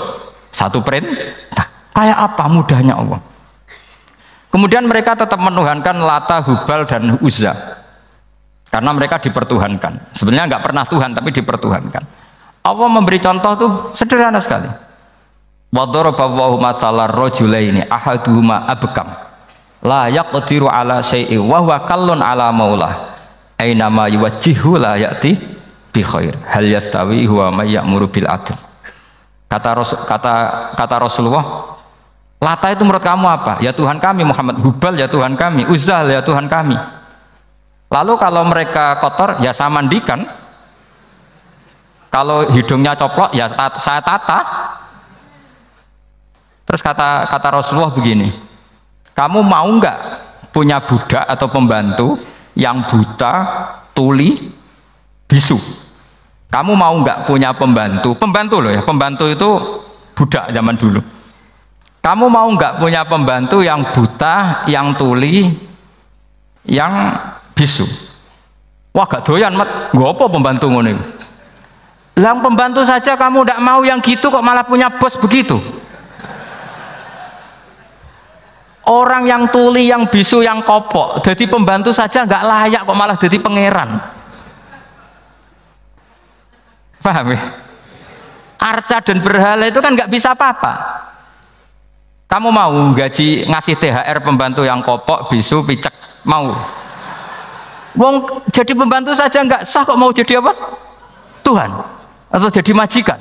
Speaker 2: satu perintah. Kayak apa mudahnya Allah. Kemudian mereka tetap menuhankan Lata, Hubal, dan Uzza karena mereka dipertuhankan. Sebenarnya nggak pernah Tuhan, tapi dipertuhankan. Allah memberi contoh itu sederhana sekali. Wa daraba Allahu mathalar rajulaini ahaduhuma abkam la yaqdiru ala syai'in wa huwa kallun ala maulah aina ma yuwajjihu la ya'ti bi khair hal yastawi huwa may ya'muru bil adl. Kata Rasulullah, Lata itu menurut kamu apa? Ya Tuhan kami. Muhammad, Hubal ya Tuhan kami. Uzzal ya Tuhan kami. Lalu kalau mereka kotor ya saya mandikan, kalau hidungnya coplok ya saya tata. Terus kata Rasulullah begini, kamu mau nggak punya budak atau pembantu yang buta, tuli, bisu? Kamu mau nggak punya pembantu loh ya, pembantu itu budak zaman dulu. Kamu mau nggak punya pembantu yang buta, yang tuli, yang bisu? Wah gak doyan mat, gak apa pembantu ngono. Yang pembantu saja kamu nggak mau yang gitu kok malah punya bos begitu? Orang yang tuli, yang bisu, yang kopok, jadi pembantu saja nggak layak kok malah jadi pangeran. Paham ya? Arca dan berhala itu kan nggak bisa apa-apa. Kamu mau gaji ngasih THR pembantu yang kopok, bisu, picek? Mau? Wong jadi pembantu saja nggak sah kok mau jadi apa? Tuhan atau jadi majikan?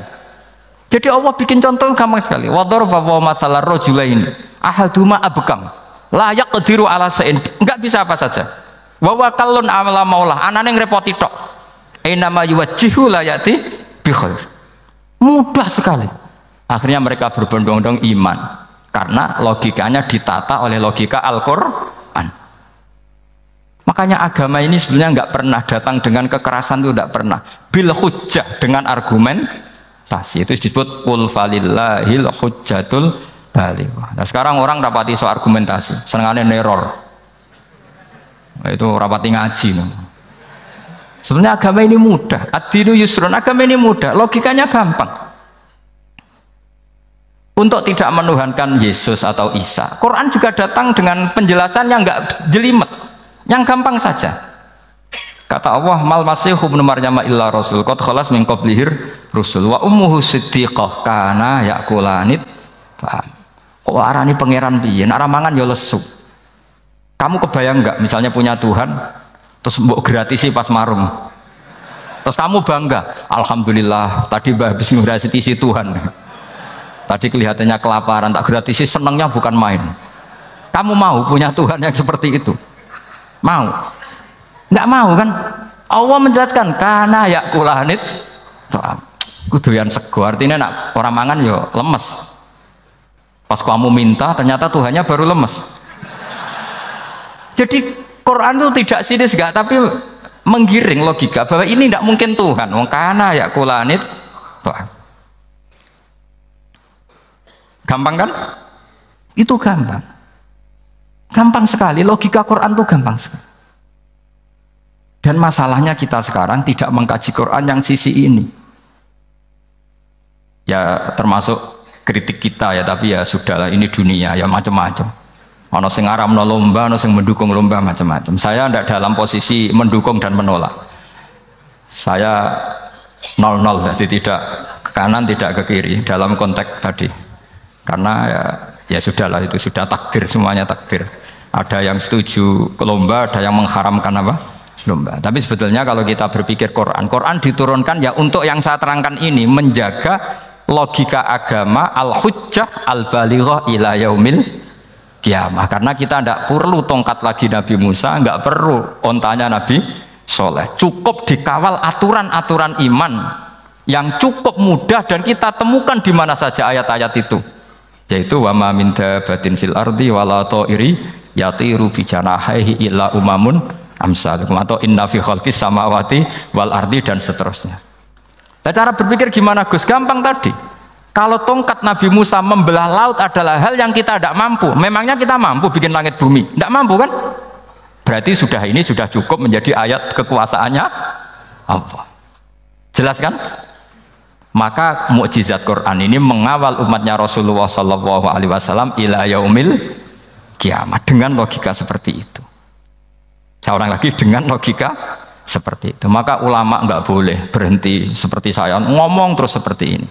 Speaker 2: Jadi Allah bikin contoh gampang sekali. Wa daraba mathalar rajulain ahaduma abkam la yaqdiru ala syai'in, nggak bisa apa saja. Wa wa kallun ala maulah, anane ngrepoti tok. Aina ma yuwajjihu la ya'ti bi khair. Mudah sekali. Akhirnya mereka berbondong-bondong iman. Karena logikanya ditata oleh logika Al-Quran. Makanya agama ini sebenarnya nggak pernah datang dengan kekerasan, itu nggak pernah. Bil hujjah, dengan argumentasi, itu disebut qul falillahil hujjatul balighah. Nah sekarang orang rapati soal argumentasi, senengane neror. Nah, itu rapati ngaji. Sebenarnya agama ini mudah. Ad-dinu yusrun, agama ini mudah, logikanya gampang. Untuk tidak menuhankan Yesus atau Isa, Quran juga datang dengan penjelasan yang enggak jelimet, yang gampang saja. Kata Allah, mal masihu ibnu maryam illa rasul qad khalas min qablihir rusul wa ummuhu siddiqah kana yakulanit. Paham? Kok arani pangeran piye? Nek mangan ya lesu. Kamu kebayang enggak misalnya punya Tuhan terus mbok gratisi pas marung. Terus kamu bangga, alhamdulillah tadi mbah habis ngratisi Tuhan. Tadi kelihatannya kelaparan, tak gratisi, senangnya bukan main. Kamu mau punya Tuhan yang seperti itu? Mau? Nggak mau kan? Allah menjelaskan karena ya kulanit kuduyan sego, artinya nak orang mangan yo lemes. Pas kamu minta ternyata Tuhannya baru lemes. Jadi Quran itu tidak sinis gak, tapi menggiring logika bahwa ini tidak mungkin Tuhan. Wong kana ya kulanit gampang kan? Itu gampang. Gampang sekali, logika Quran itu gampang sekali. Dan masalahnya kita sekarang tidak mengkaji Quran yang sisi ini. Ya termasuk kritik kita ya, tapi ya sudahlah, ini dunia ya macam-macam. Ono sing ngaramno lomba, ono sing mendukung lomba, macam-macam. Saya tidak dalam posisi mendukung dan menolak. Saya 0-0, jadi tidak ke kanan tidak ke kiri dalam konteks tadi. Karena ya sudahlah, itu sudah takdir, semuanya takdir. Ada yang setuju ke lomba, ada yang mengharamkan apa? Lomba. Tapi sebetulnya kalau kita berpikir Quran diturunkan ya untuk yang saya terangkan ini, menjaga logika agama al-hujjah al-balighah ila yaumil kiamah. Karena kita tidak perlu tongkat lagi Nabi Musa, nggak perlu ontanya Nabi Soleh. Cukup dikawal aturan-aturan iman yang cukup mudah dan kita temukan di mana saja ayat-ayat itu. Yaitu wa ma min dabatin fil ardi wala ta'iri yatiru bi janahihi illa umamun amsalukum, atau inna fi khalqis samawati wal ardi, dan seterusnya. Nah, cara berpikir gimana Gus? Gampang tadi. Kalau tongkat Nabi Musa membelah laut adalah hal yang kita tidak mampu. Memangnya kita mampu bikin langit bumi? Tidak mampu kan? Berarti ini sudah cukup menjadi ayat kekuasaannya apa? Jelas kan? Maka mukjizat Quran ini mengawal umatnya Rasulullah SAW ila yaumil kiamat dengan logika seperti itu. Saya ulang lagi, dengan logika seperti itu. Maka ulama nggak boleh berhenti seperti saya ngomong terus seperti ini.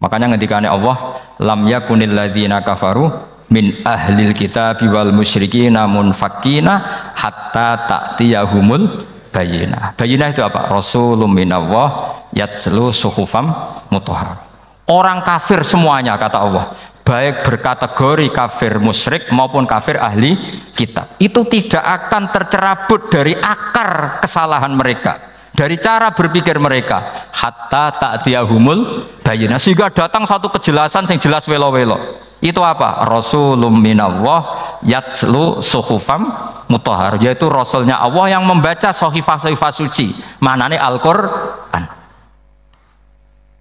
Speaker 2: Makanya ngendikane Allah, lam yakunil ladzina kafaru min ahlil kitabi wal musyrikina munfakkina hatta ta'tiyahumul bayyinah. Bayyinah itu apa? Rasulun minallah yatslu suhufam mutahhar. Orang kafir semuanya kata Allah, baik berkategori kafir musyrik maupun kafir ahli kitab, itu tidak akan tercerabut dari akar kesalahan mereka, dari cara berpikir mereka, hatta ta'tiyahumul bayyinah, sehingga datang satu kejelasan yang jelas welo-welo. Itu apa? Rasulun minallah yatslu suhufam mutahhar, yaitu rasulnya Allah yang membaca sahifah-sahifah suci, manane Al-Qur'an.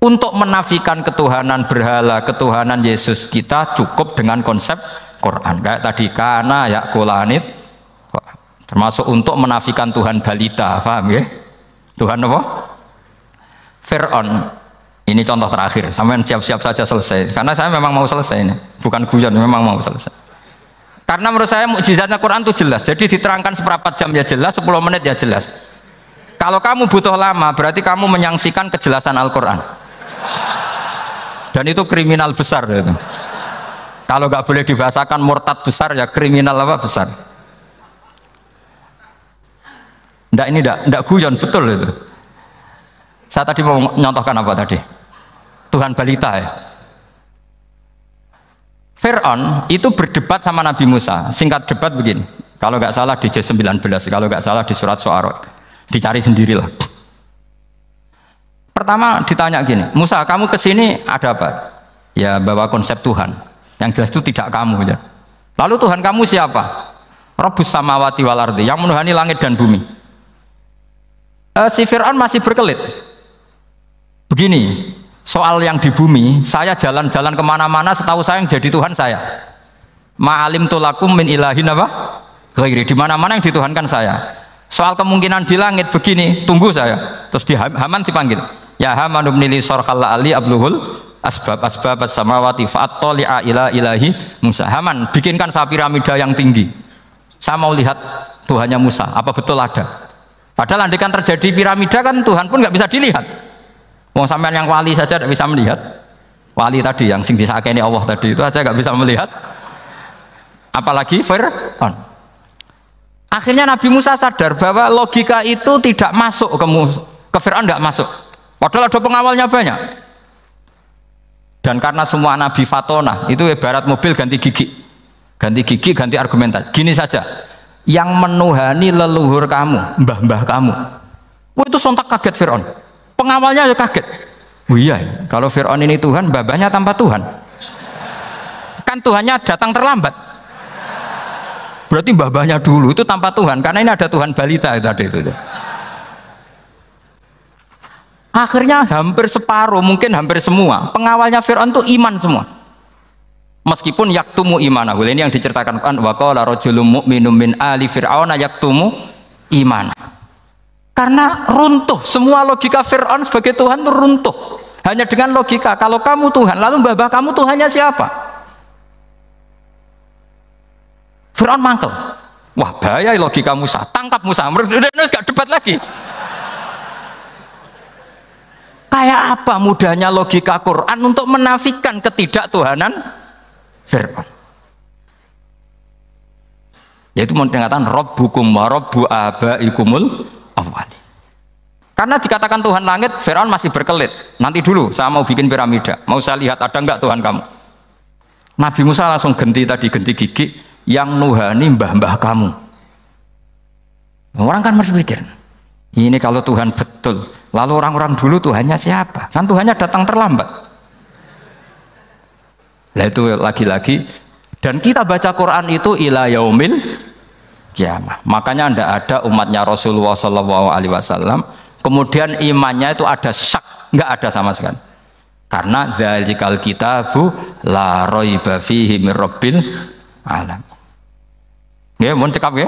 Speaker 2: Untuk menafikan ketuhanan berhala, ketuhanan Yesus, kita cukup dengan konsep Quran. Kayak tadi kana yakulanit, termasuk untuk menafikan Tuhan balita, paham ya? Tuhan apa? Fir'aun. Ini contoh terakhir. Sampai siap-siap saja selesai. Karena saya memang mau selesai ini, bukan guyon, memang mau selesai. Karena menurut saya mukjizatnya Quran itu jelas. Jadi diterangkan seperempat jam ya jelas, 10 menit ya jelas. Kalau kamu butuh lama, berarti kamu menyaksikan kejelasan Al-Quran. Dan itu kriminal besar itu. Kalau nggak boleh dibahasakan murtad besar, ya kriminal apa besar. Nggak, ini nggak guyon, betul itu. Saya tadi mau nyontohkan apa tadi? Tuhan balita ya. Fir'aun itu berdebat sama Nabi Musa. Singkat debat begini, kalau nggak salah di J19, kalau nggak salah di surat Syu'ara, dicari sendirilah. Pertama ditanya gini, Musa, kamu kesini ada apa? Ya bawa konsep Tuhan. Yang jelas itu tidak kamu ya. Lalu Tuhan kamu siapa? Rabbus samawati wal ardi, yang menuhani langit dan bumi. Si Fir'aun masih berkelit. Begini, soal yang di bumi, saya jalan-jalan kemana-mana, setahu saya yang jadi Tuhan saya. Ma'alim tulakum min ilahin apa? Ghairi, di mana-mana yang dituhankan saya. Soal kemungkinan di langit begini, tunggu saya. Terus di Haman dipanggil. Ya Haman ibnili sarhal ali abluhul asbab as-samawati fa'attali'a ila ilahi Musa. Haman, bikinkan saya piramida yang tinggi. Saya mau lihat Tuhannya Musa, apa betul ada? Padahal andaikan terjadi piramida kan Tuhan pun nggak bisa dilihat. Wong sampean yang wali saja tidak bisa melihat. Wali tadi yang sing disakeni Allah tadi itu aja nggak bisa melihat. Apalagi Fir'aun. Akhirnya Nabi Musa sadar bahwa logika itu tidak masuk ke Fir'aun, tidak masuk. Padahal ada pengawalnya banyak. Dan karena semua Nabi fatona, itu ibarat mobil ganti gigi. Ganti gigi, ganti argumentasi. Gini saja, yang menuhani leluhur kamu, mbah-mbah kamu, itu sontak kaget Fir'aun. Pengawalnya ya kaget. Oh iya, kalau Fir'aun ini Tuhan, mbah-mbahnya tanpa Tuhan. Kan Tuhannya datang terlambat. Berarti mbah-mbahnya dulu itu tanpa Tuhan, karena ini ada Tuhan balita tadi itu. Akhirnya hampir separuh, mungkin hampir semua pengawalnya Fir'aun itu iman semua. Meskipun yaktumu imana, ini yang diceritakan Quran, wa qala rajulun mu'minun min ali fir'auna yaktumu imana. Karena runtuh, semua logika Fir'aun sebagai Tuhan itu runtuh. Hanya dengan logika, kalau kamu Tuhan, lalu mbah kamu Tuhannya siapa? Fir'aun mangkel. Wah bahaya logika Musa, tangkap Musa, udah gak debat lagi. Kayak apa mudahnya logika Quran untuk menafikan ketidaktuhanan Fir'aun. Yaitu mengatakan Rabbukum wa Rabbu abaikumul awwali. Karena dikatakan Tuhan langit, Fir'aun masih berkelit. Nanti dulu saya mau bikin piramida, mau saya lihat ada enggak Tuhan kamu. Nabi Musa langsung genti gigi, yang nuhani mbah-mbah kamu. Orang kan masih pikir, ini kalau Tuhan betul, lalu orang-orang dulu Tuhannya siapa? Kan Tuhannya datang terlambat. Nah itu lagi-lagi, dan kita baca Quran itu ila yaumil kiamah. Makanya tidak ada umatnya Rasulullah SAW kemudian imannya itu ada syak, nggak ada sama sekali. Karena dzalikal kitabu la raiba fihi mir rabbil alam. Ya, mohon cekap ya.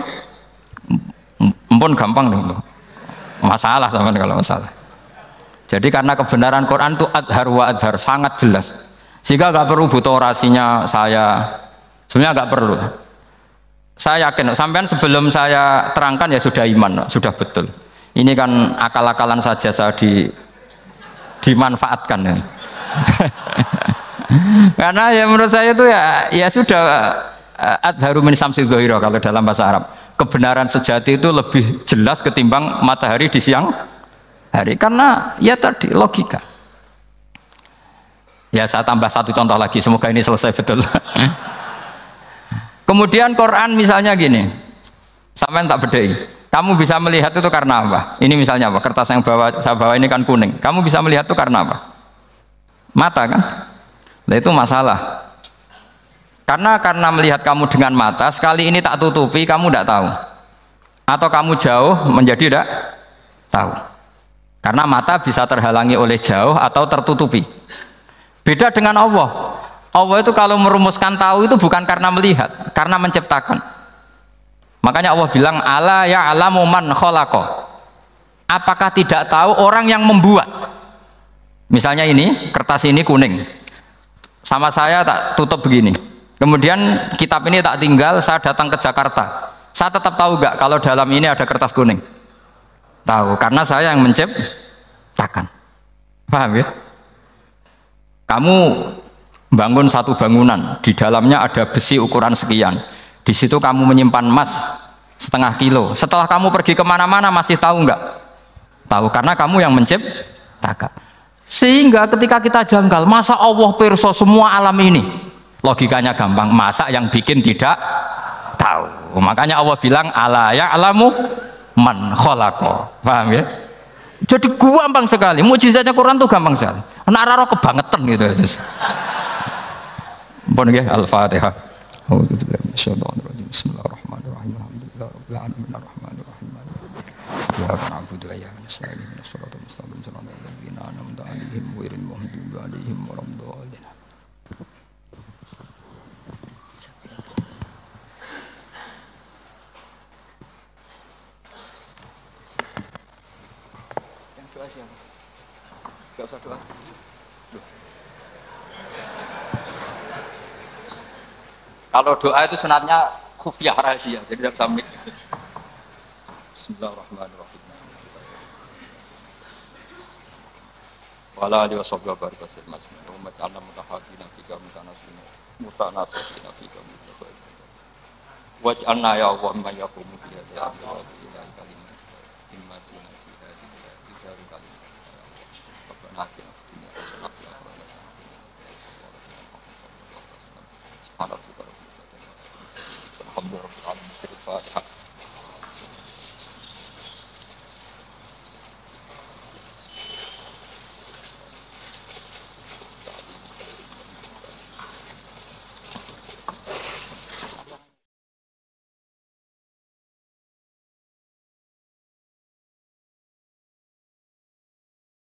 Speaker 2: Mpun gampang nih. Masalah sama kalau masalah. Jadi karena kebenaran Quran itu adhar wa adhar, sangat jelas. Sehingga nggak perlu butuh orasinya saya. Sebenarnya nggak perlu. Saya yakin, sampean sebelum saya terangkan ya sudah iman, sudah betul. Ini kan akal-akalan saja saya dimanfaatkan. Ya. Karena ya menurut saya itu ya sudah adharu min samsi dhahira kalau dalam bahasa Arab. Kebenaran sejati itu lebih jelas ketimbang matahari di siang hari karena ya tadi logika. Ya saya tambah satu contoh lagi, semoga ini selesai betul. Kemudian Quran misalnya gini, sampean tak bedai. Kamu bisa melihat itu karena apa? Ini misalnya apa? Kertas yang saya bawa ini kan kuning. Kamu bisa melihat itu karena apa? Mata kan? Nah itu masalah. Karena melihat kamu dengan mata, sekali ini tak tutupi, kamu tidak tahu. Atau kamu jauh menjadi tidak tahu. Karena mata bisa terhalangi oleh jauh atau tertutupi. Beda dengan Allah. Allah itu kalau merumuskan tahu itu bukan karena melihat, karena menciptakan. Makanya Allah bilang, ala ya'lamu man khalaqa. Apakah tidak tahu orang yang membuat? Misalnya ini, kertas ini kuning. Sama saya tak tutup begini. Kemudian kitab ini tak tinggal, saya datang ke Jakarta. Saya tetap tahu nggak kalau dalam ini ada kertas kuning? Tahu, karena saya yang menciptakan. Paham ya? Kamu bangun satu bangunan, di dalamnya ada besi ukuran sekian. Di situ kamu menyimpan emas setengah kilo. Setelah kamu pergi kemana-mana masih tahu nggak? Tahu, karena kamu yang menciptakan. Sehingga ketika kita janggal, masa Allah pirsa semua alam ini? Logikanya gampang, masa yang bikin tidak tahu. Makanya Allah bilang ala ya'lamu man khalaqa. Paham ya? Jadi gampang sekali. Mukjizatnya Quran tuh gampang sekali. Anak raro kebangetan gitu. Pun nggih Al-Fatihah. A'udzubillahi minasyaitonir rajim. Bismillahirrahmanirrahim. Alhamdulillahirabbil alamin arrahmanir rahim. Iyyaka na'budu wa iyyaka nasta'in. Ihdinas siratal mustaqim. Shiratal ladzina an'amta 'alaihim ghairil maghdubi 'alaihim waladdallin. Gak usah doa. Kalau doa itu sunatnya khufiyah rahasia, jadi tidak samik. Bismillahirrahmanirrahim. Wala alihi washabbihi wa baraka sallam. Wa ta'ala mutahaddina fika mutanasina. Mutanasina fika mutanasina. Waj'alna ya Allah man yaqumu bi hadhihi al-kalimah. Immatuna fi hadhihi al-kalimah. Rabbana